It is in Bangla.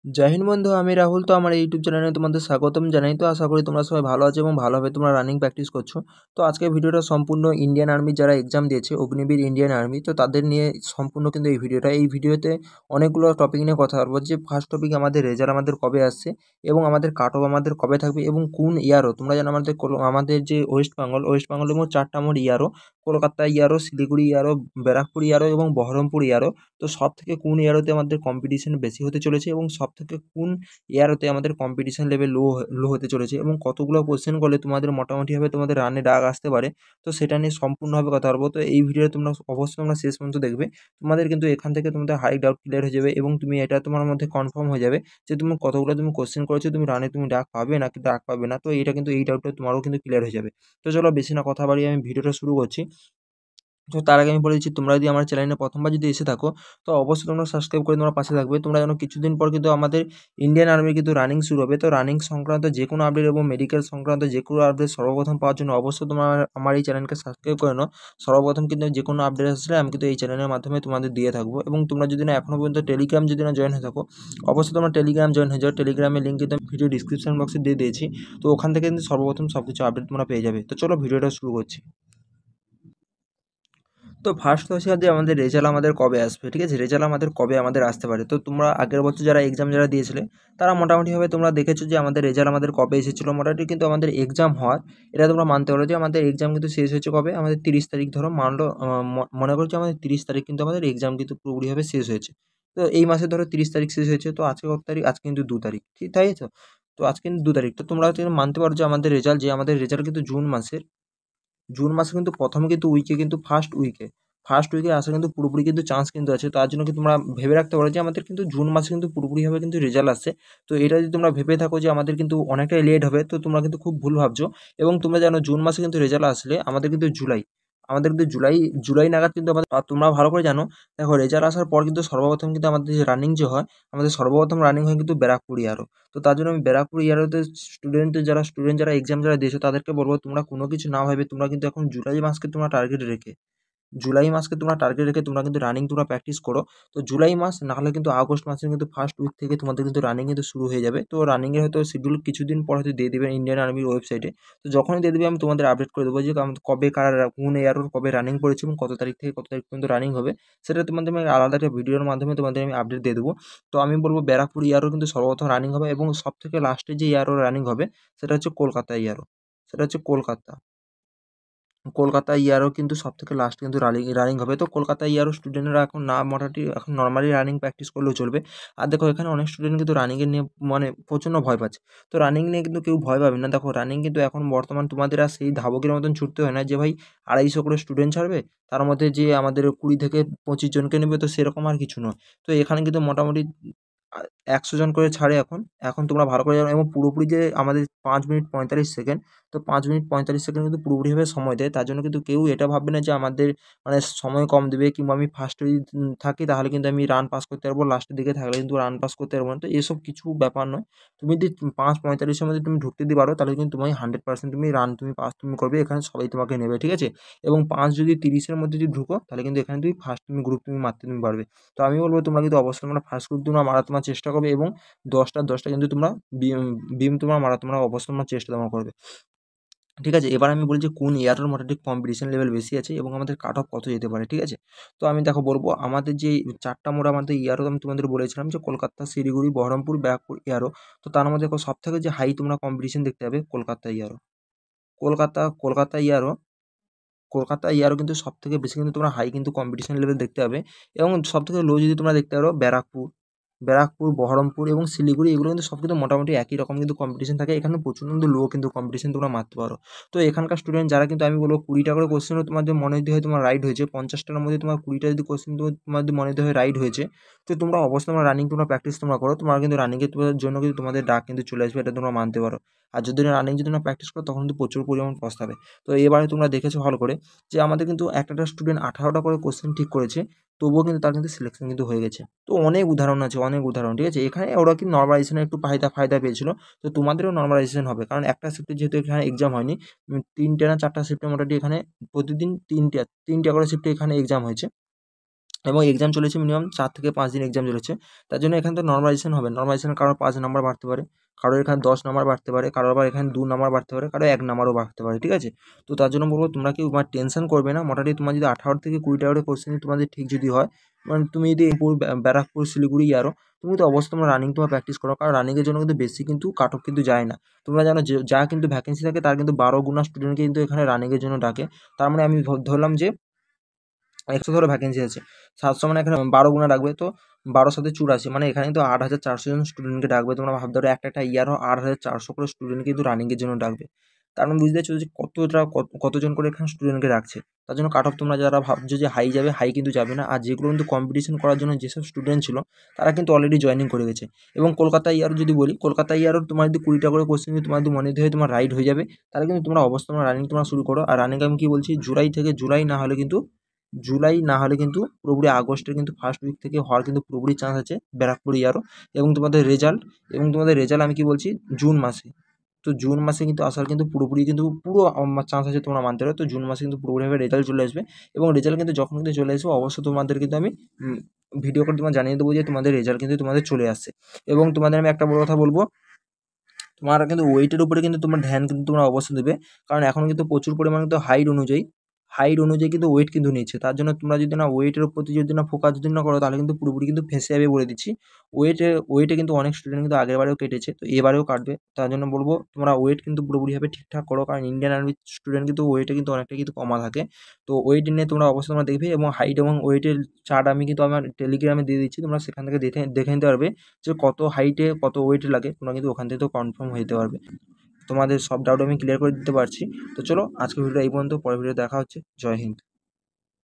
জয় হিন্দ বন্ধু, আমি রাহুল। তো আমার ইউটিউব চ্যানেলে তোমাদের স্বাগতম জানাই। তো আশা করি তোমরা সবাই ভালো আছো এবং ভালোভাবে তোমরা রানিং প্র্যাকটিস করছো। তো আজকের ভিডিওটা সম্পূর্ণ ইন্ডিয়ান আর্মি যারা এক্সাম দিয়েছে, অগ্নিবীর ইন্ডিয়ান আর্মি, তো তাদের নিয়ে সম্পূর্ণ কিন্তু এই ভিডিওতে অনেকগুলো টপিক নিয়ে কথা বলবো। যে ফার্স্ট টপিক আমাদের রেজাল্ট আমাদের কবে আসছে এবং আমাদের কাট অফ আমাদের কবে থাকবে এবং কোন ইয়ারও তোমরা জানো আমাদের যে ওয়েস্ট বেঙ্গলের মোট 4টা মোট ইয়ারও, কলকাতা ইয়ারও, শিলিগুড়ি ইয়ারও, ব্যারাকপুর ইয়ারও এবং বহরমপুর ইয়ারও। তো সব থেকে কোন ইয়ারোতে আমাদের কম্পিটিশন বেশি হতে চলেছে এবং সব থেকে কোন ইয়ারোতে আমাদের কম্পিটিশন লেভেল লো হতে চলেছে এবং কতগুলো কোশ্চেন করলে তোমাদের মোটামুটিভাবে তোমাদের রানে ডাক আসতে পারে, তো সেটা নিয়ে সম্পূর্ণভাবে কথা বলবো। তো এই ভিডিওতে তোমরা অবশ্যই তোমরা শেষ পর্যন্ত দেখবে। তোমাদের কিন্তু এখান থেকে তোমাদের হাই ডাউট ক্লিয়ার হয়ে যাবে এবং তুমি এটা তোমার মধ্যে কনফার্ম হয়ে যাবে যে তুমি কতগুলো তুমি কোশ্চেন করেছো, তুমি রানে তুমি ডাক পাবে নাকি ডাক পাবে না। তো এটা কিন্তু এই ডাউটটা তোমারও কিন্তু ক্লিয়ার হয়ে যাবে। তো চলো বেশি না কথা বাড়িয়ে আমি ভিডিওটা শুরু করছি। তো তার আগে আমি বলে দিচ্ছি, তোমরা যদি আমার চ্যানেলে প্রথমবার যদি এসে থাকো তো অবশ্যই তোমরা সাবস্ক্রাইব করে তোমরা পাশে থাকবে। তোমরা জানো কিছুদিন পর কিন্তু আমাদের ইন্ডিয়ান আর্মির কিন্তু রানিং শুরু হবে। তো রানিং সংক্রান্ত যে কোনো আপডেট এবং মেডিকেল সংক্রান্ত যে কোনো আপডেট সর্বপ্রথম পাওয়ার জন্য অবশ্যই তোমরা আমার এই চ্যানেলকে সাবস্ক্রাইব করে নাও। সর্বপ্রথম কিন্তু যে কোনো আপডেট আসলে আমি কিন্তু এই চ্যানেলের মাধ্যমে তোমাদের দিয়ে থাকবো। এবং তোমরা যদি না এখনও পর্যন্ত টেলিগ্রাম যদি না জয়েন হয়ে থাকো, অবশ্যই তোমরা টেলিগ্রাম জয়েন হয়ে যাও। টেলিগ্রামের লিঙ্ক কিন্তু আমি ভিডিও ডিসক্রিপশন বক্সে দিয়ে দিয়েছি। তো ওখান থেকে কিন্তু সর্বপ্রথম সব কিছু আপডেট তোমরা পেয়ে যাবে। তো চলো ভিডিওটা শুরু করছি। তো ফার্স্ট হচ্ছে যে আমাদের রেজাল্ট আমাদের কবে আসবে, ঠিক আছে? রেজাল্ট আমাদের কবে আমাদের আসতে পারে। তো তোমরা আগের বছর যারা এক্সাম যারা দিয়েছিলে তারা মোটামুটিভাবে তোমরা দেখেছো যে আমাদের রেজাল্ট আমাদের কবে এসেছিলো। মোটামুটি কিন্তু আমাদের এক্সাম হওয়ার এটা তোমরা মানতে পারো যে আমাদের এক্সাম কিন্তু শেষ হয়েছে কবে, আমাদের 30 তারিখ ধরো মানলো, মনে করছি আমাদের 30 তারিখ কিন্তু আমাদের এক্সাম কিন্তু পুরোপুরিভাবে শেষ হয়েছে। তো এই মাসে ধরো 30 তারিখ শেষ হয়েছে। তো আজকে কত তারিখ? আজকে কিন্তু 2 তারিখ, ঠিক তাই তো? তো আজকে কিন্তু 2 তারিখ। তো তোমরা হচ্ছে মানতে পারো যে আমাদের রেজাল্ট কিন্তু জুন মাসে কিন্তু প্রথম কিন্তু উইকে কিন্তু ফার্স্ট উইকে আসা কিন্তু পুরোপুরি কিন্তু চান্স কিন্তু আছে। তার জন্য কি তোমরা ভেবে রাখতে পারো যে আমাদের কিন্তু জুন মাসে কিন্তু পুরোপুরিভাবে কিন্তু রেজাল্ট আসছে। তো এটা যদি তোমরা ভেবে থাকো যে আমাদের কিন্তু অনেকটাই লেট হবে, তো তোমরা কিন্তু খুব ভুল ভাবছো। এবং তোমরা জানো জুন মাসে কিন্তু রেজাল্ট আসলে আমাদের কিন্তু জুলাই জুলাই নাগাদ কিন্তু আমাদের, আর তোমরা ভালো করে জানো, দেখো রেজাল্ট আসার পর কিন্তু সর্বপ্রথম কিন্তু আমাদের যে রানিং যে হয়, আমাদের সর্বপ্রথম রানিং হয় কিন্তু ব্যারাকপুর ইয়ারও। তো তার জন্য আমি ব্যারাকপুর ইয়ারোতে স্টুডেন্ট যারা এক্সাম যারা দিয়েছো তাদেরকে বলবো তোমরা কোনো কিছু না ভেবে তোমরা কিন্তু এখন জুলাই মাসকে তোমরা টার্গেট রেখে তোমরা কিন্তু রানিং তোমরা প্র্যাকটিস করো। তো জুলাই মাস না হলে কিন্তু আগস্ট মাসের কিন্তু ফার্স্ট উইক থেকে তোমাদের কিন্তু রানিং কিন্তু শুরু হয়ে যাবে। তো রানিংয়ের হয়তো শিডিউল কিছুদিন পর হয়তো দিয়ে দেবেন ইন্ডিয়ান আর্মির ওয়েবসাইটে। তো যখনই দিয়ে দেবে আমি তোমাদের আপডেট করে দেবো যে কবে কোন এয়ার কবে রানিং পড়েছে এবং কত তারিখ থেকে কত তারিখ পর্যন্ত রানিং হবে। সেটা তোমাদের আমি আলাদা একটা ভিডিওর মাধ্যমে তোমাদের আমি আপডেট দিয়ে দেবো। তো আমি বলবো ব্যারাকপুর ইয়ারও কিন্তু সর্বপ্রথম রানিং হবে এবং সব থেকে লাস্টে যে ইয়ারও রানিং হবে সেটা হচ্ছে কলকাতা ইয়ারও। সেটা হচ্ছে কলকাতা ইয়ারও কিন্তু সবথেকে লাস্ট কিন্তু রানিং হবে। তো কলকাতা ইয়ারও স্টুডেন্টরা এখন না মোটামুটি এখন নর্মালি রানিং প্র্যাকটিস করলেও চলবে। আর দেখো এখানে অনেক স্টুডেন্ট কিন্তু রানিংয়ের নিয়ে মানে প্রচণ্ড ভয় পাচ্ছে। তো রানিং নিয়ে কিন্তু কেউ ভয় পাবে না। দেখো রানিং কিন্তু এখন বর্তমান তোমাদের আর সেই ধাবকের মতন ছুটতে হয় না যে ভাই 250 করে স্টুডেন্ট ছাড়বে, তার মধ্যে যে আমাদের 20 থেকে 25 জনকে নেবে, তো সেরকম আর কিছু নয়। তো এখানে কিন্তু মোটামুটি 100 জন করে ছাড়ে এখন। এখন তোমরা ভালো করে জানো এবং পুরোপুরি যে আমাদের 5 মিনিট 45 সেকেন্ড, তো 5 মিনিট 45 সেকেন্ড কিন্তু পুরোপুরিভাবে সময় দেয়। তার জন্য কিন্তু কেউ এটা ভাববে না যে আমাদের মানে সময় কম দেবে কিংবা আমি ফার্স্টে যদি থাকি তাহলে কিন্তু আমি রান পাস করতে পারবো, লাস্টের দিকে থাকলে কিন্তু রান পাস করতে পারবো না। তো এসব কিছু ব্যাপার নয়। তুমি যদি 5:45 এর মধ্যে তুমি ঢুকতে দিতে পারো তাহলে কিন্তু তুমি 100% তুমি রান তুমি পাস তুমি করবে। এখানে সবাই তোমাকে নেবে, ঠিক আছে? এবং 5 যদি 30 এর মধ্যে যদি ঢুকো তাহলে কিন্তু এখানে তুমি ফার্স্ট তুমি গ্রুপ তুমি মারতে তুমি পারবে। তো আমি বলব তোমরা কিন্তু অবশ্যই তোমরা ফার্স্ট গ্রুপ তোমরা মারার তোমার চেষ্টা করবে এবং 10টা কিন্তু তোমরা বিম বিম তোমরা মারা তোমরা অবশ্যই তোমরা চেষ্টা তোমরা করবে। ঠিক আছে? এবার আমি বলি যে কোন ইয়ারের মোটামুটি কম্পিটিশন লেভেল বেশি আছে এবং আমাদের কাট অফ কত যেতে পারে, ঠিক আছে? তো আমি দেখো বলবো আমাদের যে 4টা মোড আমাদের ইয়ারও আমি তোমাদের বলেছিলাম যে কলকাতা, শিলিগুড়ি, বহরমপুর, ব্যারাকপুর ইয়ারও। তো তার মধ্যে দেখো সবথেকে যে হাই তোমরা কম্পিটিশন দেখতে পাবে কলকাতা ইয়ারও। কলকাতা কলকাতা ইয়ারও কলকাতা ইয়ারও কিন্তু সবথেকে বেশি কিন্তু তোমরা হাই কিন্তু কম্পিটিশন লেভেল দেখতে পাবে। এবং সবথেকে লো যদি তোমরা দেখতে পারো ব্যারাকপুর, বহরমপুর এবং শিলিগুড়ি, এগুলো কিন্তু সব কিন্তু মোটামুটি একই রকম কিন্তু কম্পিটিশন থাকে। এখানে প্রচুর কিন্তু লো কিন্তু কম্পিটিশন তোমরা মারতে পারো। তো এখানকার স্টুডেন্ট যারা কিন্তু আমি বলবো 20টা করে কোশ্চেনও তোমার যদি মনে যদি হয় তোমার রাইট হয়েছে, 50টার মধ্যে তোমার 20টা যদি কোশ্চেন তোমার যদি মনে যদি হয় রাইট হয়েছে, তো তোমরা অবশ্যই তোমরা রানিং তোমরা প্র্যাকটিস তোমরা করো। তোমরা কিন্তু রানিংয়ের জন্য কিন্তু তোমাদের ডাক কিন্তু চলে আসবে, এটা তোমরা মানতে পারো। আর যদি রানিং যদি না প্র্যাকটিস করো তখন কিন্তু প্রচুর পরিমাণ পস্তাবে। তো এবারে তোমরা দেখেছো ভালো করে যে আমাদের কিন্তু একটা স্টুডেন্ট 18টা করে কোশ্চেন ঠিক করেছে, তবুও কিন্তু তার কিন্তু সিলেকশন কিন্তু হয়ে গেছে। তো অনেক উদাহরণ আছে, অনেক উদাহরণ, ঠিক আছে? এখানে ওরা কি নরমালাইজেশনে একটু ফায়দা পেয়েছিল। তো তোমাদেরও নরমালাইজেশন হবে, কারণ একটা শিফটে যেহেতু এখানে এক্সাম হয়নি, 3টে না 4টা শিফটে মোটামুটি এখানে প্রতিদিন 3টে করে শিফটে এখানে এক্সাম হয়েছে। এবং এক্সাম চলেছে মিনিমাম 4 থেকে 5 দিন এক্সাম চলেছে। তার জন্য এখানে তো নরমালাইজেশন হবে। নরমালাইজেশনে কারোর 5 নাম্বার বাড়তে পারে, কারোর এখানে 10 নাম্বার বাড়তে পারে, কারোর আবার এখানে 2 নাম্বার বাড়তে পারে, কারো 1 নাম্বারও বাড়তে পারে, ঠিক আছে? তো তার জন্য বলব তোমরা কেউ টেনশন করবে না। মোটামুটি তোমার যদি 18 থেকে 20টা করে কোশ্চেন তোমাদের ঠিক যদি হয়, মানে তুমি যদি ব্যারাকপুর, শিলিগুড়ি, ইয়ারো, তুমি তো অবশ্যই তোমরা রানিং তোমার প্র্যাকটিস করো। কারণ রানিংয়ের জন্য কিন্তু বেশি কিন্তু কাট অফ কিন্তু যায় না। তোমরা জানো যে যা কিন্তু ভ্যাকেন্সি থাকে তার কিন্তু 12 গুণা স্টুডেন্টকে কিন্তু এখানে রানিংয়ের জন্য ডাকে। তার মানে আমি ধরলাম যে 100 ধরো ভ্যাকেন্সি আছে, 700 মানে এখানে 12 গুণা ডাকবে, তো 12 7 84, মানে এখানে কিন্তু 8,400 জন স্টুডেন্টকে ডাকবে। তোমরা ভাবতে পারো একটা ইয়ারও 8,400 করে স্টুডেন্ট কিন্তু রানিংয়ের জন্য ডাকবে। তার মানে বুঝতে পারছো যে কতজন করে এখানে স্টুডেন্টকে রাখছে। তার জন্য কাট অফ তোমরা যারা ভাবছো যে হাই যাবে, হাই কিন্তু যাবে না। আর যেগুলো কিন্তু কম্পিটিশন করার জন্য যেসব স্টুডেন্ট ছিল তারা কিন্তু অলরেডি জয়েনিং করে গেছে। এবং কলকাতা ইয়ারও যদি বলি, কলকাতা ইয়ারও তোমার যদি 20টা করে কোশ্চেন যদি তোমার যদি মনে হয় তোমার রাইট হয়ে যাবে, তাহলে কিন্তু তোমরা অবশ্যই তোমরা রানিং তোমরা শুরু করো। আর রানিং আমি কি বলছি, জুলাই না হলে কিন্তু পুরোপুরি আগস্টের কিন্তু ফার্স্ট উইক থেকে হওয়ার কিন্তু পুরোপুরি চান্স আছে ব্যারাকপুর ইয়ারও। এবং তোমাদের রেজাল্ট আমি কি বলছি, জুন মাসে। তো জুন মাসে কিন্তু আসার কিন্তু পুরোপুরি কিন্তু পুরো চান্স আছে, তোমরা মানতে পারো। তো জুন মাসে কিন্তু পুরোপুরিভাবে রেজাল্ট চলে আসবে। এবং রেজাল্ট কিন্তু যখন কিন্তু চলে আসবে, অবশ্যই তোমাদের কিন্তু আমি ভিডিও করে তোমার জানিয়ে দেবো যে তোমাদের রেজাল্ট কিন্তু তোমাদের চলে আসছে। এবং তোমাদের আমি একটা বড় কথা বলবো, তোমরা কিন্তু ওয়েটের উপরে কিন্তু তোমার ধ্যান কিন্তু তোমরা অবশ্যই দেবে। কারণ এখন কিন্তু প্রচুর পরিমাণে কিন্তু হাইট অনুযায়ী কিন্তু ওয়েট কিন্তু নিচ্ছে। তার জন্য তোমরা যদি না ওয়েটের প্রতি যদি না ফোকাস যদি না করো, তাহলে কিন্তু পুরোপুরি কিন্তু ফেঁসে যাবে বলে দিচ্ছি। ওয়েটে কিন্তু অনেক স্টুডেন্ট কিন্তু আগেরবারেও কেটেছে, তো এবারেও কাটবে। তার জন্য বলবো তোমরা ওয়েট কিন্তু পুরোপুরিভাবে ঠিকঠাক করো। কারণ ইন্ডিয়ান আর্মির স্টুডেন্ট কিন্তু ওয়েটে কিন্তু অনেকটা কিন্তু কমা থাকে। তো ওয়েট নিয়ে তোমরা অবশ্যই তোমরা দেখবে। এবং হাইট এবং ওয়েটের চার্ট আমি কিন্তু আমার টেলিগ্রামে দিয়ে দিচ্ছি, তোমরা সেখান থেকে দেখে নিতে পারবে যে কত হাইটে কত ওয়েট লাগে। তোমরা কিন্তু ওখান থেকে তো কনফার্ম হয়ে যেতে পারবে। তোমাদের সব ডাউট আমি ক্লিয়ার করে দিতে পারছি। তো চলো, আজকের ভিডিওটা এই পর্যন্ত। পরের ভিডিও দেখা হচ্ছে। জয় হিন্দ।